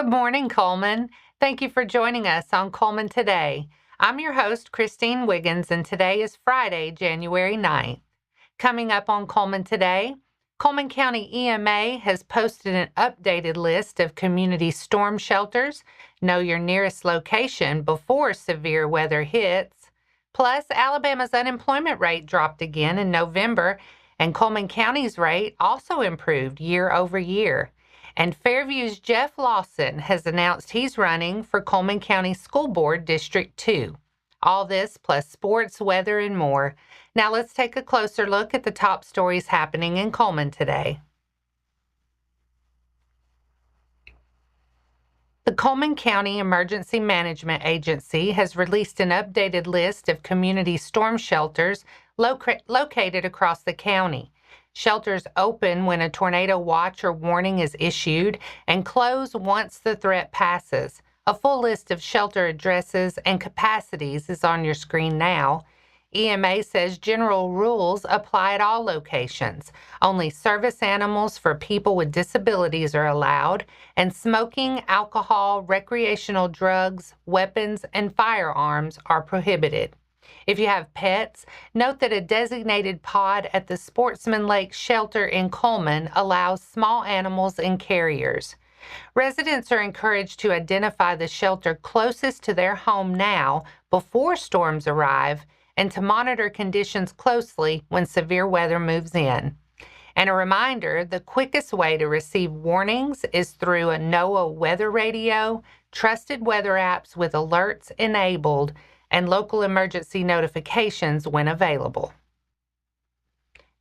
Good morning, Cullman. Thank you for joining us on Cullman Today. I'm your host, Christine Wiggins, and today is Friday, January 9th. Coming up on Cullman Today, Cullman County EMA has posted an updated list of community storm shelters. Know your nearest location before severe weather hits. Plus, Alabama's unemployment rate dropped again in November, and Cullman County's rate also improved year over year. And Fairview's Jeff Lawson has announced he's running for Cullman County School Board District 2. All this plus sports, weather, and more. Now let's take a closer look at the top stories happening in Cullman today. The Cullman County Emergency Management Agency has released an updated list of community storm shelters located across the county. Shelters open when a tornado watch or warning is issued and close once the threat passes. A full list of shelter addresses and capacities is on your screen now. EMA says general rules apply at all locations. Only service animals for people with disabilities are allowed, and smoking, alcohol, recreational drugs, weapons, and firearms are prohibited. If you have pets, note that a designated pod at the Sportsman Lake Shelter in Cullman allows small animals and carriers. Residents are encouraged to identify the shelter closest to their home now before storms arrive and to monitor conditions closely when severe weather moves in. And a reminder, the quickest way to receive warnings is through a NOAA weather radio, trusted weather apps with alerts enabled, and local emergency notifications when available.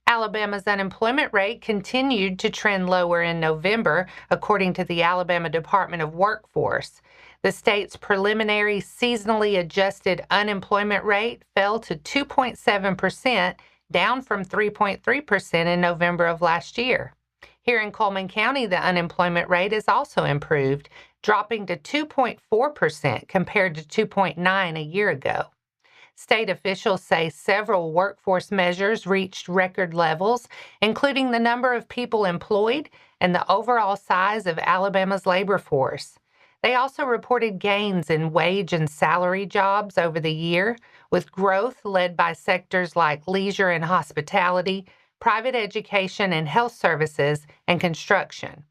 Alabama's unemployment rate continued to trend lower in November, according to the Alabama Department of Workforce. The state's preliminary seasonally adjusted unemployment rate fell to 2.7%, down from 3.3% in November of last year. Here in Cullman County, the unemployment rate is also improved, dropping to 2.4% compared to 2.9% a year ago. State officials say several workforce measures reached record levels, including the number of people employed and the overall size of Alabama's labor force. They also reported gains in wage and salary jobs over the year, with growth led by sectors like leisure and hospitality, private education and health services, and construction.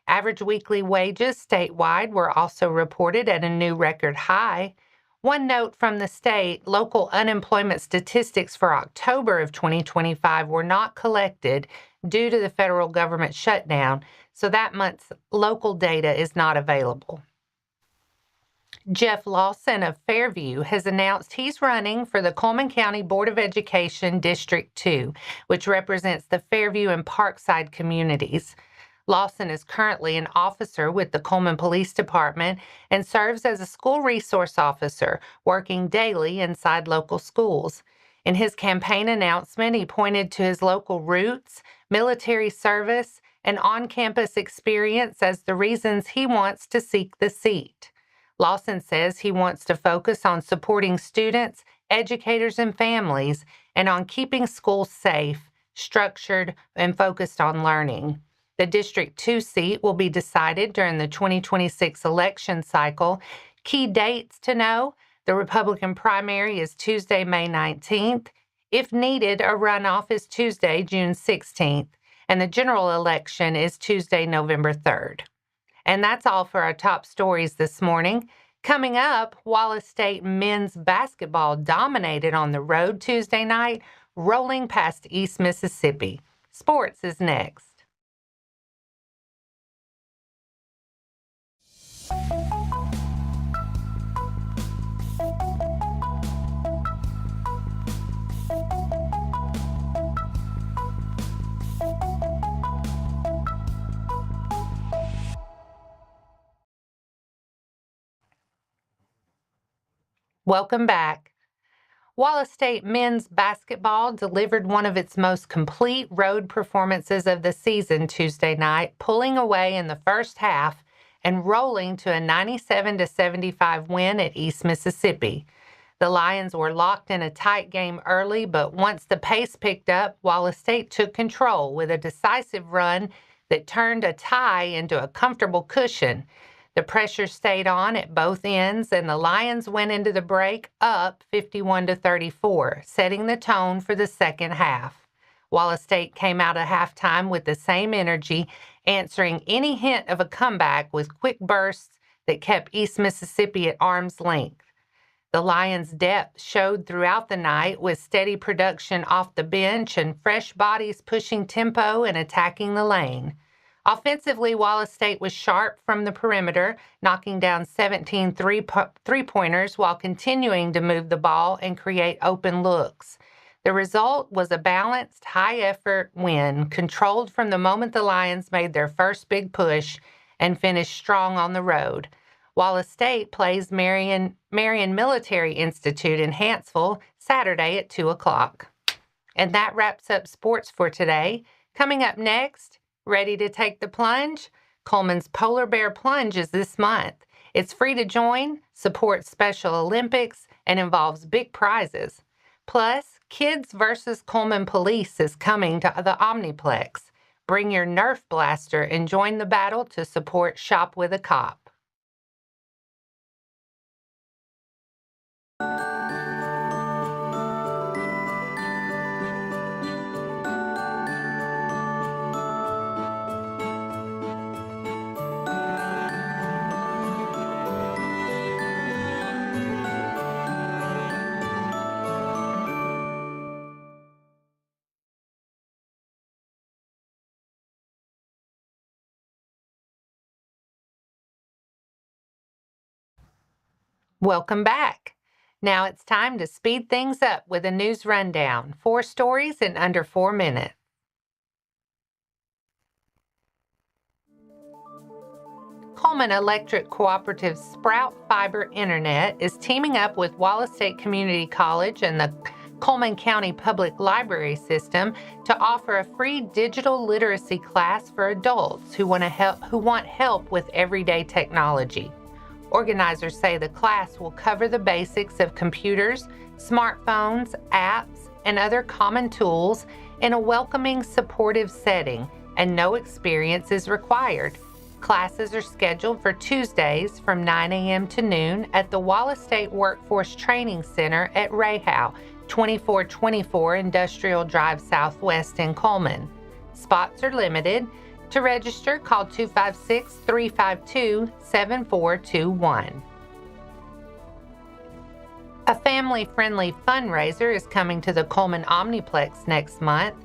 Average weekly wages statewide were also reported at a new record high. One note from the state, local unemployment statistics for October of 2025 were not collected due to the federal government shutdown, so that month's local data is not available. Jeff Lawson of Fairview has announced he's running for the Cullman County Board of Education District 2, which represents the Fairview and Parkside communities. Lawson is currently an officer with the Cullman Police Department and serves as a school resource officer, working daily inside local schools. In his campaign announcement, he pointed to his local roots, military service, and on-campus experience as the reasons he wants to seek the seat. Lawson says he wants to focus on supporting students, educators, and families, and on keeping schools safe, structured, and focused on learning. The District 2 seat will be decided during the 2026 election cycle. Key dates to know: the Republican primary is Tuesday, May 19th. If needed, a runoff is Tuesday, June 16th, and the general election is Tuesday, November 3rd. And that's all for our top stories this morning. Coming up, Wallace State men's basketball dominated on the road Tuesday night, rolling past East Mississippi. Sports is next. Welcome back. Wallace State men's basketball delivered one of its most complete road performances of the season Tuesday night, pulling away in the first half and rolling to a 97-75 win at East Mississippi. The Lions were locked in a tight game early, but once the pace picked up, Wallace State took control with a decisive run that turned a tie into a comfortable cushion. The pressure stayed on at both ends, and the Lions went into the break up 51-34, setting the tone for the second half. Wallace State came out at halftime with the same energy, answering any hint of a comeback with quick bursts that kept East Mississippi at arm's length. The Lions' depth showed throughout the night with steady production off the bench and fresh bodies pushing tempo and attacking the lane. Offensively, Wallace State was sharp from the perimeter, knocking down 17 three-pointers while continuing to move the ball and create open looks. The result was a balanced, high-effort win, controlled from the moment the Lions made their first big push and finished strong on the road. Wallace State plays Marion Military Institute in Hanceville Saturday at 2 o'clock. And that wraps up sports for today. Coming up next, ready to take the plunge? Cullman's Polar Bear Plunge is this month. It's free to join, supports Special Olympics, and involves big prizes. Plus, Kids vs. Cullman Police is coming to the Omniplex. Bring your Nerf blaster and join the battle to support Shop with a Cop. Welcome back. Now it's time to speed things up with a news rundown. 4 stories in under 4 minutes. Cullman Electric Cooperative Sprout Fiber Internet is teaming up with Wallace State Community College and the Cullman County Public Library system to offer a free digital literacy class for adults who want help with everyday technology. Organizers say the class will cover the basics of computers, smartphones, apps, and other common tools in a welcoming, supportive setting, and no experience is required. Classes are scheduled for Tuesdays from 9 a.m. to noon at the Wallace State Workforce Training Center at Rahau, 2424 Industrial Drive Southwest in Cullman. Spots are limited. To register, call 256-352-7421. A family-friendly fundraiser is coming to the Cullman Omniplex next month.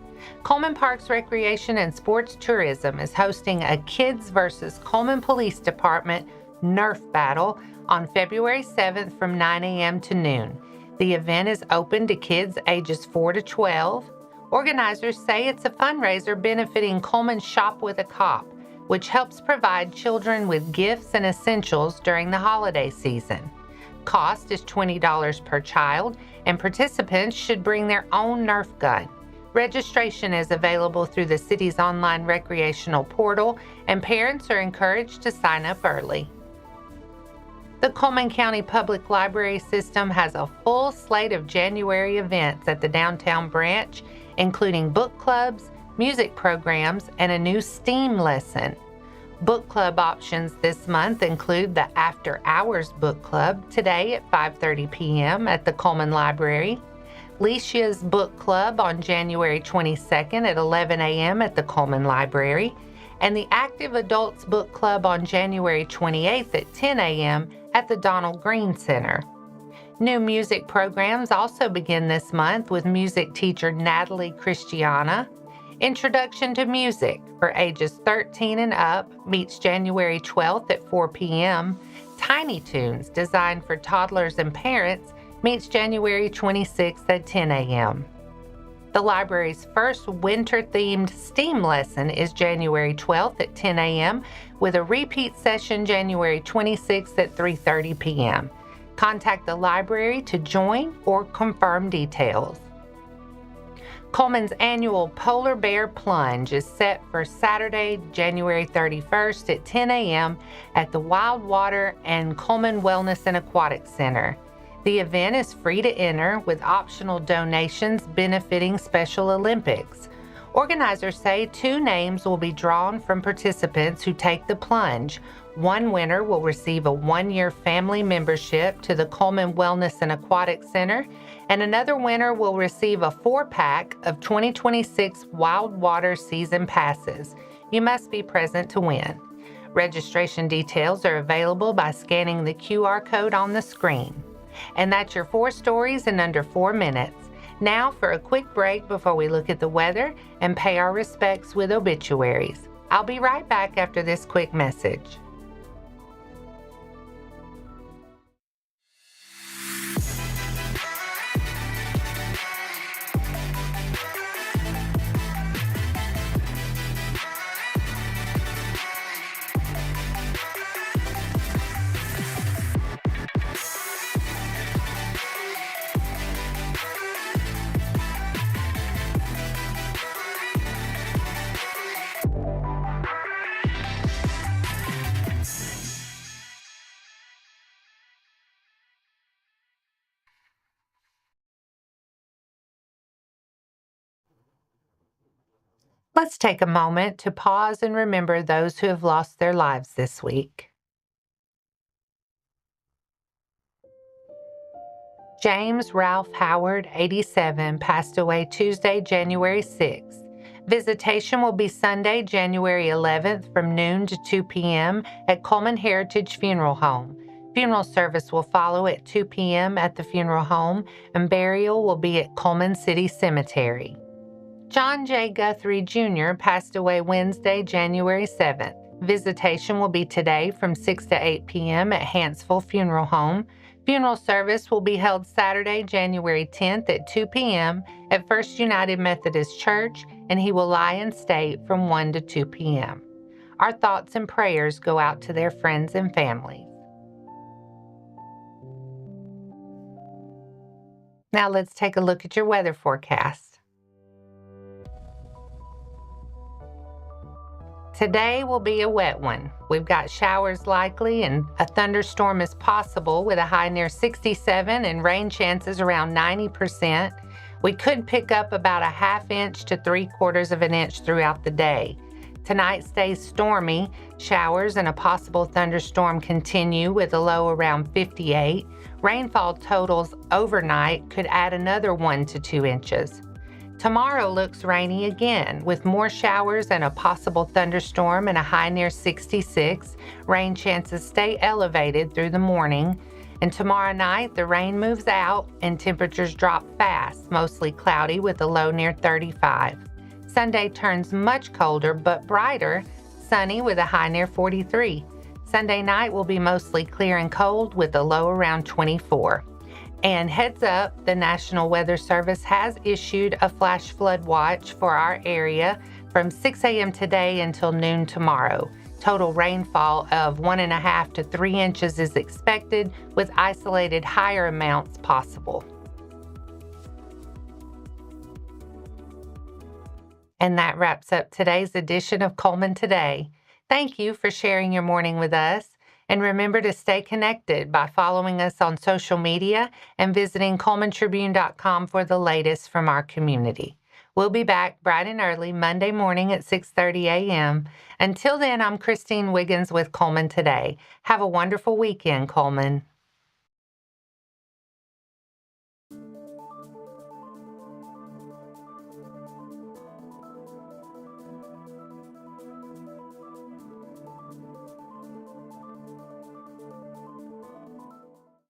Cullman Parks Recreation and Sports Tourism is hosting a Kids vs. Cullman Police Department Nerf Battle on February 7th from 9 a.m. to noon. The event is open to kids ages 4 to 12. Organizers say it's a fundraiser benefiting Cullman Shop with a Cop, which helps provide children with gifts and essentials during the holiday season. Cost is $20 per child, and participants should bring their own Nerf gun. Registration is available through the city's online recreational portal, and parents are encouraged to sign up early. The Cullman County Public Library system has a full slate of January events at the downtown branch, including book clubs, music programs, and a new STEAM lesson. Book club options this month include the After Hours Book Club today at 5:30 p.m. at the Cullman Library, Leisha's Book Club on January 22nd at 11 a.m. at the Cullman Library, and the Active Adults Book Club on January 28th at 10 a.m. at the Donald Green Center. New music programs also begin this month with music teacher Natalie Christiana. Introduction to Music for ages 13 and up meets January 12th at 4 p.m. Tiny Toons, designed for toddlers and parents, meets January 26th at 10 a.m. The library's first winter-themed STEAM lesson is January 12th at 10 a.m. with a repeat session January 26th at 3:30 p.m. Contact the library to join or confirm details. Cullman's annual Polar Bear Plunge is set for Saturday, January 31st at 10 a.m. at the WildWater and Cullman Wellness and Aquatic Center. The event is free to enter with optional donations benefiting Special Olympics. Organizers say 2 names will be drawn from participants who take the plunge. One winner will receive a 1-year family membership to the Cullman Wellness and Aquatic Center, and another winner will receive a 4-pack of 2026 WildWater season passes. You must be present to win. Registration details are available by scanning the QR code on the screen. And that's your 4 stories in under 4 minutes. Now for a quick break before we look at the weather and pay our respects with obituaries. I'll be right back after this quick message. Let's take a moment to pause and remember those who have lost their lives this week. James Ralph Howard, 87, passed away Tuesday, January 6th. Visitation will be Sunday, January 11th from noon to 2 p.m. at Cullman Heritage Funeral Home. Funeral service will follow at 2 p.m. at the funeral home, and burial will be at Cullman City Cemetery. John J. Guthrie Jr. passed away Wednesday, January 7th. Visitation will be today from 6 to 8 p.m. at Hansville Funeral Home. Funeral service will be held Saturday, January 10th at 2 p.m. at First United Methodist Church, and he will lie in state from 1 to 2 p.m. Our thoughts and prayers go out to their friends and families. Now let's take a look at your weather forecast. Today will be a wet one. We've got showers likely and a thunderstorm is possible with a high near 67 and rain chances around 90%. We could pick up about a 1/2 inch to 3/4 of an inch throughout the day. Tonight stays stormy. Showers and a possible thunderstorm continue with a low around 58. Rainfall totals overnight could add another 1 to 2 inches. Tomorrow looks rainy again, with more showers and a possible thunderstorm and a high near 66. Rain chances stay elevated through the morning. And tomorrow night, the rain moves out and temperatures drop fast, mostly cloudy with a low near 35. Sunday turns much colder but brighter, sunny with a high near 43. Sunday night will be mostly clear and cold with a low around 24. And heads up, the National Weather Service has issued a flash flood watch for our area from 6 a.m. today until noon tomorrow. Total rainfall of 1.5 to 3 inches is expected, with isolated higher amounts possible. And that wraps up today's edition of Cullman Today. Thank you for sharing your morning with us. And remember to stay connected by following us on social media and visiting CullmanTribune.com for the latest from our community. We'll be back bright and early Monday morning at 6:30 a.m. Until then, I'm Christine Wiggins with Cullman Today. Have a wonderful weekend, Cullman.